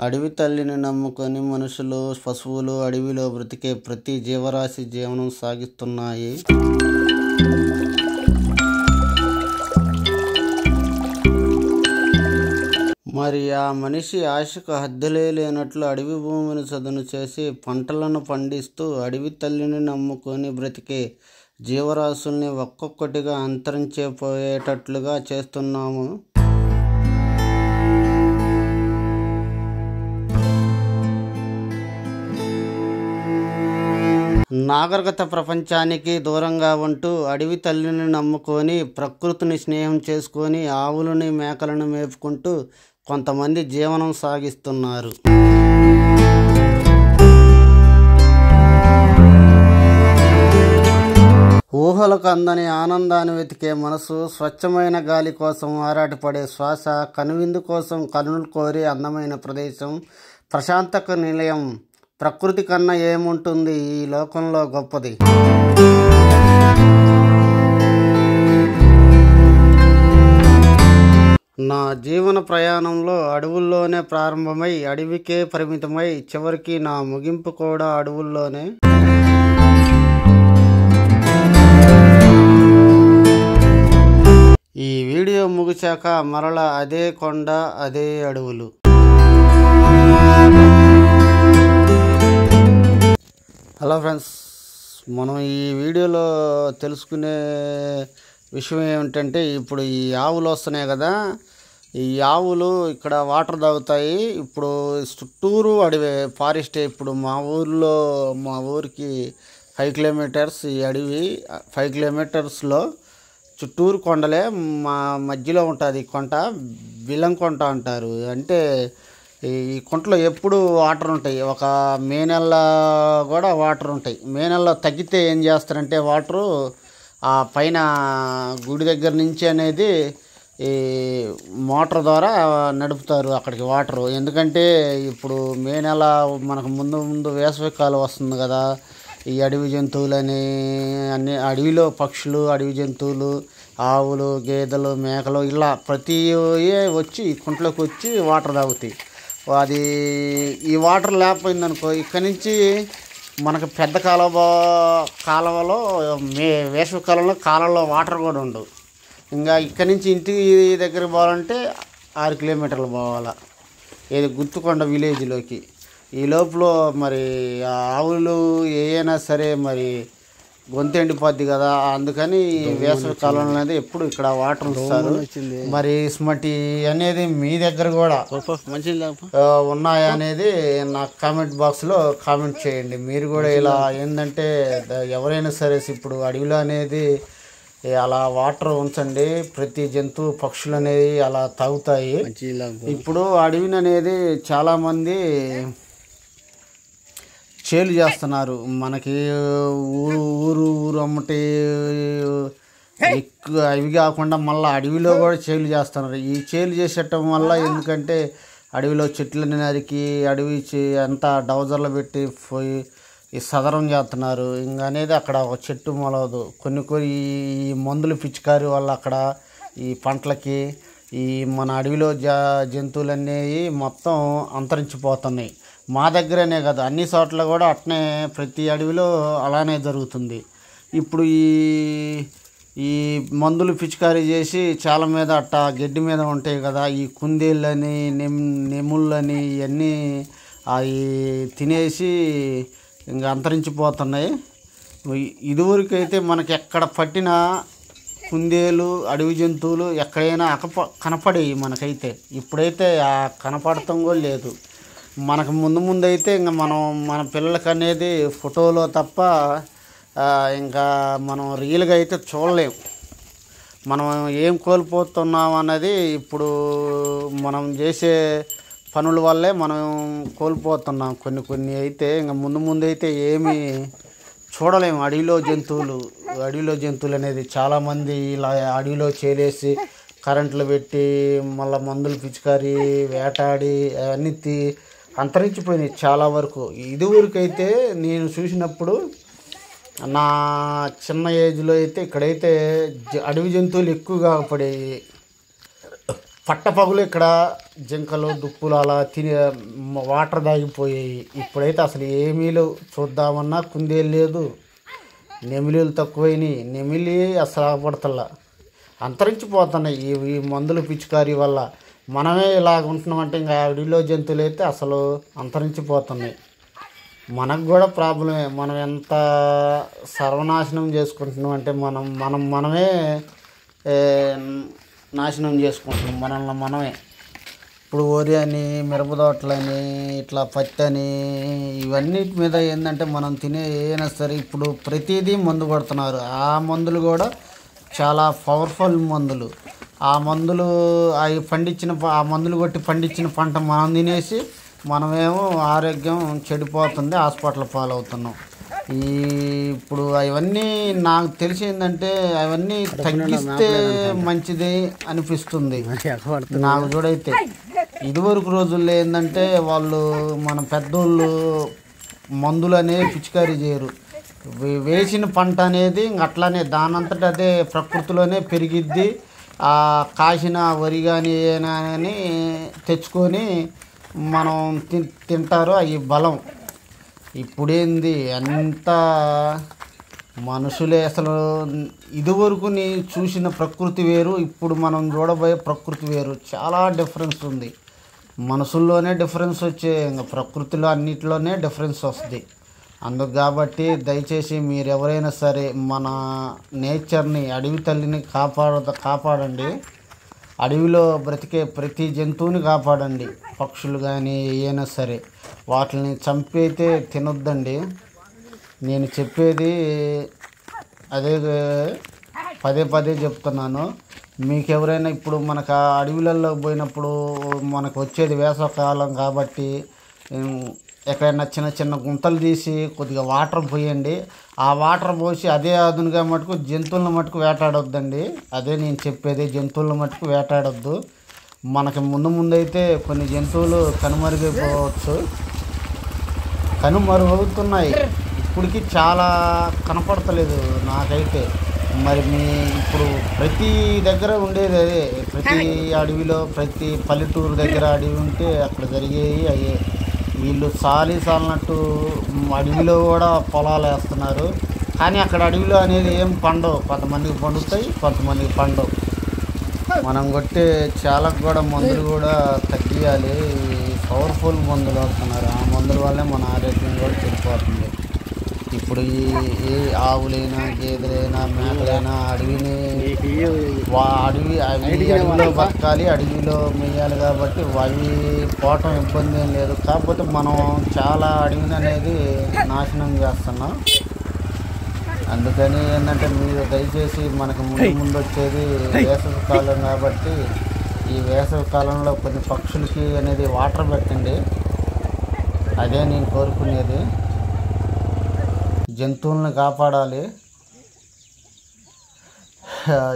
అడవి తల్లిని నమ్ముకొని మనుషులు, పశువులు అడవిలో బ్రతికే ప్రతి జీవరాశి జీవనం సాగిస్తున్నాయి. మరి ఆ మనిషి ఆశకు హద్దులే లేనట్లు అడవి భూమిని చదును చేసి పంటలను పండిస్తూ అడవి తల్లిని నమ్ముకొని బ్రతికే జీవరాశుల్ని ఒక్కొక్కటిగా అంతరించిపోయేటట్లుగా చేస్తున్నాము. నాగరికత ప్రపంచానికి దూరంగా ఉంటూ అడవి తల్లిని నమ్ముకొని ప్రకృతిని స్నేహం చేసుకొని ఆవులని మేకలను మేపుకుంటూ కొంతమంది జీవనం సాగిస్తున్నారు. ఊహలకు అందని ఆనందాన్ని వెతికే మనసు, స్వచ్ఛమైన గాలి కోసం ఆరాటపడే శ్వాస, కనువిందు కోసం కనులు కోరి అందమైన ప్రదేశం, ప్రశాంతక నిలయం, ప్రకృతి కన్నా ఏముంటుంది ఈ లోకంలో గొప్పది? నా జీవన ప్రయాణంలో అడవుల్లోనే ప్రారంభమై అడవికే పరిమితమై చివరికి నా ముగింపు కూడా అడవుల్లోనే. ఈ వీడియో ముగిశాక మరలా అదే కొండ, అదే అడవులు. హలో ఫ్రెండ్స్, మనం ఈ వీడియోలో తెలుసుకునే విషయం ఏమిటంటే, ఇప్పుడు ఈ ఆవులు వస్తున్నాయి కదా, ఈ ఆవులు ఇక్కడ వాటర్ తాగుతాయి. ఇప్పుడు చుట్టూరు అడవి ఫారెస్టే. ఇప్పుడు మా ఊరికి 5 కిలోమీటర్స్ ఈ అడవి. 5 కిలోమీటర్స్లో చుట్టూరు కొండలే, మా మధ్యలో ఉంటుంది కొంట, బిల్లం కొంట అంటారు. అంటే ఈ కుంటలో ఎప్పుడు వాటర్ ఉంటాయి. ఒక మే నెలలో కూడా వాటర్ ఉంటాయి. మే నెలలో తగ్గితే ఏం చేస్తారంటే వాటరు ఆ పైన గుడి దగ్గర నుంచి అనేది ఈ మోటార్ ద్వారా నడుపుతారు అక్కడికి వాటరు. ఎందుకంటే ఇప్పుడు మే నెల మనకు ముందు వేసవికాలం వస్తుంది కదా. ఈ అడవి జంతువులని అన్ని అడవిలో పక్షులు, అడవి జంతువులు, ఆవులు, గేదెలు, మేకలు ఇలా ప్రతి వచ్చి ఈ కుంటలోకి వచ్చి వాటర్ తాగుతాయి. అది ఈ వాటర్ లేకపోయిందనుకో, ఇక్కడి నుంచి మనకు పెద్ద కాలువలో వేసవికాలంలో కాలంలో వాటర్ కూడా ఉండవు. ఇంకా ఇక్కడి నుంచి ఇంటి దగ్గరికి పోవాలంటే 6 కిలోమీటర్లు పోవాలా, ఏది గుర్తుకొండ విలేజ్లోకి. ఈ లోపల మరి ఆవులు ఏమైనా సరే మరి గొంతు ఎండిపోద్ది కదా, అందుకని వేసవి కాలంలో అనేది ఎప్పుడు ఇక్కడ వాటర్ ఇస్తారు. మరి స్మటి అనేది మీ దగ్గర కూడా ఉన్నాయా అనేది నాకు కామెంట్ బాక్స్లో కామెంట్ చేయండి. మీరు కూడా ఇలా ఏంటంటే ఎవరైనా సరే ఇప్పుడు అడవిలో అనేది అలా వాటర్ ఉంచండి. ప్రతి జంతువు, పక్షులు అనేది అలా తాగుతాయి. ఇప్పుడు అడవిని అనేది చాలామంది చేలు చేస్తున్నారు. మనకి ఊరు అమ్మటి ఎక్కువ అవి కాకుండా మళ్ళీ అడవిలో కూడా చేలు చేస్తున్నారు. ఈ చేలు చేసేయటం వల్ల ఎందుకంటే అడవిలో చెట్లని నరికి అడవి అంతా డౌజర్లు పెట్టి పోయి ఈ సదరం చేస్తున్నారు. ఇంకా అనేది అక్కడ ఒక చెట్టు మొలవదు. కొన్ని ఈ మందులు పిచికారి వల్ల అక్కడ ఈ పంటలకి ఈ మన అడవిలో జంతువులు అనేవి మొత్తం అంతరించిపోతున్నాయి. మా దగ్గరనే కాదు, అన్ని చోట్ల కూడా అట్నే ప్రతి అడవిలో అలానే జరుగుతుంది. ఇప్పుడు ఈ మందులు పిచికారీ చేసి చాలా మీద అట్ట గడ్డి మీద ఉంటాయి కదా, ఈ కుందేళ్ళని నెముళ్ళని ఇవన్నీ అవి తినేసి ఇంకా అంతరించిపోతున్నాయి. ఇదివరకైతే మనకి ఎక్కడ పట్టిన కుందేలు, అడవి జంతువులు ఎక్కడైనా కనపడేవి మనకైతే. ఇప్పుడైతే ఆ కనపడటం కూడా లేదు. మనకు ముందు అయితే ఇంకా మన పిల్లలకి అనేది ఫోటోలో తప్ప ఇంకా మనం రియల్గా అయితే చూడలేము. మనం ఏం కోల్పోతున్నాం అన్నది ఇప్పుడు మనం చేసే పనుల వల్లే మనం కోల్పోతున్నాం. కొన్ని అయితే ఇంకా ముందు అయితే ఏమీ చూడలేము. అడవిలో జంతువులు అనేది చాలామంది ఇలా అడవిలో చేలేసి కరెంట్లు పెట్టి మళ్ళీ మందులు పిచికారి వేటాడి అవన్నీ అంతరించిపోయినాయి చాలా వరకు. ఇదివరకైతే నేను చూసినప్పుడు నా చిన్న ఏజ్లో అయితే ఇక్కడైతే అడవి జంతువులు ఎక్కువగా పడేవి. పట్టపగులు ఇక్కడ జింకలు దుప్పులు అలా తిని వాటర్ దాగిపోయాయి. ఇప్పుడైతే అసలు ఏమీ లేవు. చూద్దామన్నా కుందేలు లేదు, నెమిలీలు తక్కువైనాయి. నెమిలి అసలు ఆగపడతల్లా, అంతరించిపోతున్నాయి ఈ మందులు పిచికారీ వల్ల. మనమే ఇలాగ ఉంటున్నామంటే ఇంకా అడవిలో జంతువులు అయితే అసలు అంతరించిపోతున్నాయి. మనకు కూడా ప్రాబ్లమే. మనం ఎంత సర్వనాశనం చేసుకుంటున్నాం అంటే మనమే నాశనం చేసుకుంటున్నాం మనమే. ఇప్పుడు వరి అని, మిరప తోటలని, ఇట్లా పత్తి అని, ఇవన్నిటి మీద ఏంటంటే మనం తినే ఏదైనా సరే ఇప్పుడు ప్రతిదీ మందు కొడుతున్నారు. ఆ మందులు కూడా చాలా పవర్ఫుల్ మందులు. ఆ మందులు అవి ఆ మందులు కొట్టి పండించిన పంట మనం తినేసి మనమేమో ఆరోగ్యం చెడిపోతుంది, హాస్పిటల్ పాలవుతున్నాం. ఇప్పుడు అవన్నీ నాకు తెలిసి ఏంటంటే అవన్నీ తగ్గిస్తే మంచిది అనిపిస్తుంది నాకు. చూడైతే ఇదివరకు రోజుల్లో ఏంటంటే వాళ్ళు మన పెద్దోళ్ళు మందులు అనేవి పిచికారీ చేయరు. వేసిన పంట అనేది అట్లానే దానంతట అదే ప్రకృతిలోనే పెరిగిద్ది. ఆ కాసిన వరి కానీ ఏనా అని తెచ్చుకొని మనం తింటారు. అవి బలం. ఇప్పుడేంది అంతా మనుషులే. అసలు ఇదివరకు నీ చూసిన ప్రకృతి వేరు, ఇప్పుడు మనం చూడబోయే ప్రకృతి వేరు. చాలా డిఫరెన్స్ ఉంది. మనుషుల్లోనే డిఫరెన్స్ వచ్చే, ఇంకా ప్రకృతిలో అన్నిటిలోనే డిఫరెన్స్ వస్తుంది. అందుకు కాబట్టి దయచేసి మీరు ఎవరైనా సరే మన నేచర్ని, అడవి తల్లిని కాపాడండి. అడవిలో బ్రతికే ప్రతి జంతువుని కాపాడండి. పక్షులు కానీ ఏమైనా సరే వాటిని చంపైతే తినొద్దండి. నేను చెప్పేది అదే పదే చెప్తున్నాను. మీకు ఎవరైనా ఇప్పుడు మనకు అడవులలో పోయినప్పుడు మనకు వచ్చేది వేసవకాలం కాబట్టి ఎక్కడైనా చిన్న గుంతలు తీసి కొద్దిగా వాటర్ పోయండి. ఆ వాటర్ పోసి అదే అదునుగా మటుకు జంతువులను మటుకు వేటాడొద్దండి. అదే నేను చెప్పేది, జంతువులను మటుకు వేటాడొద్దు. మనకి ముందైతే కొన్ని జంతువులు కనుమరుగైపోవచ్చు, కనుమరుగవుతున్నాయి. ఇప్పటికి చాలా కనపడతలేదు నాకైతే. మరి ఇప్పుడు ప్రతి దగ్గర ఉండేది అదే. ప్రతి అడవిలో, ప్రతి పల్లెటూరు దగ్గర అడవి ఉంటే అక్కడ జరిగేవి అయ్యే. వీళ్ళు సాలినట్టు అడవిలో కూడా పొలాలు వేస్తున్నారు. కానీ అక్కడ అడవిలో అనేది ఏం పండవు. కొంతమందికి పండుతాయి, కొంతమందికి పండవు. మనం కొట్టే చాలకు కూడా మందులు కూడా తగ్గియాలి. పవర్ఫుల్ మందులు వస్తున్నారు. ఆ మందుల వల్లే మన ఆరోగ్యం కూడా చెడిపోతుంది. ఇప్పుడు ఏ ఆవులైనా, గేదెలైనా, మేకలైనా అడవిలో బతకాలి, అడవిలో మేయాలి. కాబట్టి అవి పోవటం ఇబ్బంది ఏం లేదు. కాకపోతే మనం చాలా అడవిని అనేది నాశనం చేస్తున్నాం. అందుకని ఏంటంటే మీరు దయచేసి మనకు ముందు వచ్చేది వేసవి కాలం కాబట్టి ఈ వేసవి కాలంలో కొన్ని పక్షులకి అనేది వాటర్ పెట్టండి. అదే నేను కోరుకునేది. జంతువులను కాపాడాలి.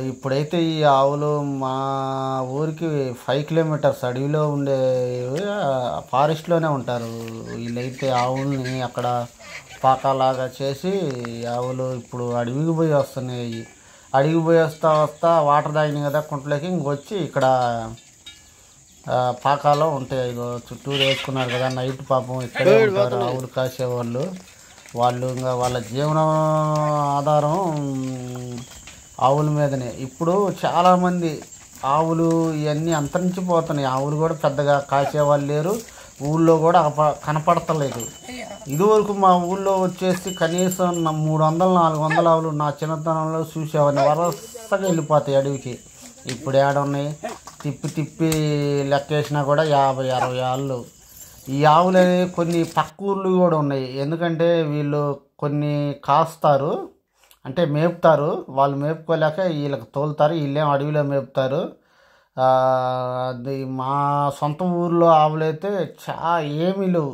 ఇప్పుడైతే ఈ ఆవులు మా ఊరికి 5 కిలోమీటర్స్ అడవిలో ఉండే ఫారెస్ట్లోనే ఉంటారు. వీళ్ళైతే ఆవుల్ని అక్కడ పాకలాగా చేసి ఆవులు ఇప్పుడు అడవికి పోయి వస్తున్నాయి. అడవికి పోయి వస్తా వాటర్ తాగినాయి కదా కుంటలోకి, ఇంకొచ్చి ఇక్కడ పాకాలో ఉంటాయి. చుట్టూరు వేసుకున్నారు కదా, నైట్ పాపం ఇక్కడే ఉంటారు ఆవులు కాసేవాళ్ళు. వాళ్ళు ఇంకా వాళ్ళ జీవన ఆధారం ఆవుల మీదనే. ఇప్పుడు చాలామంది ఆవులు ఇవన్నీ అంతరించిపోతున్నాయి. ఆవులు కూడా పెద్దగా కాసేవాళ్ళు లేరు, ఊళ్ళో కూడా కనపడతలేదు. ఇదివరకు మా ఊళ్ళో వచ్చేసి కనీసం 300-400 ఆవులు నా చిన్నతనంలో చూసేవాడిని. వరుసగా వెళ్ళిపోతాయి అడవికి. ఇప్పుడు ఏడున్నాయి? తిప్పి లెక్కేసినా కూడా 50-60 ఆవులు. ఈ ఆవులు అనేవి కొన్ని పక్క ఊర్లు కూడా ఉన్నాయి. ఎందుకంటే వీళ్ళు కొన్ని కాస్తారు, అంటే మేపుతారు. వాళ్ళు మేపుకోలేక వీళ్ళకి తోలుతారు, వీళ్ళేం అడవిలో మేపుతారు. అది మా సొంత ఊర్లో ఆవులైతే ఏమీ లేవు.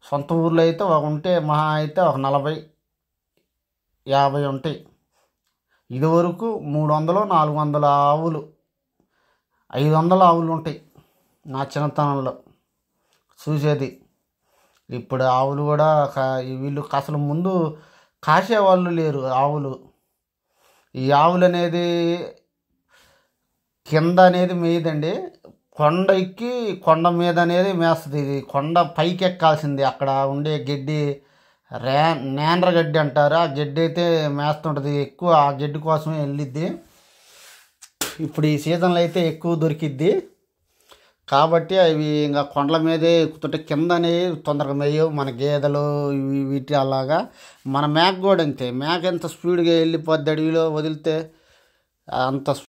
సొంత ఊర్లో అయితే ఉంటే మహా అయితే ఒక 40-50 ఉంటాయి. ఇదివరకు 300-400 ఆవులు, 500 ఆవులు ఉంటాయి నా చిన్నతనంలో చూసేది. ఇప్పుడు ఆవులు కూడా వీళ్ళు అసలు ముందు కాసేవాళ్ళు లేరు ఆవులు. ఈ ఆవులు అనేది కింద అనేది మేయదండి. కొండ ఎక్కి కొండ మీద అనేది మేస్తుంది. ఇది కొండ పైకి ఎక్కాల్సింది. అక్కడ ఉండే గడ్డి నేండ్ర గడ్డి అంటారు. ఆ గడ్డి అయితే మేస్తుంటుంది. ఎక్కువ ఆ గడ్డి కోసమే వెళ్ళిద్ది. ఇప్పుడు ఈ సీజన్లో అయితే ఎక్కువ దొరికిద్ది కాబట్టి అవి ఇంకా కొండల మీదే ఎక్కుతుంటే కింద అనేది తొందరగా మేయవు. మన గేదెలు వీటి అలాగా మన మేక కూడా అంతే. మేక ఎంత స్పీడ్గా వెళ్ళిపోద్ది అడవిలో వదిలితే అంత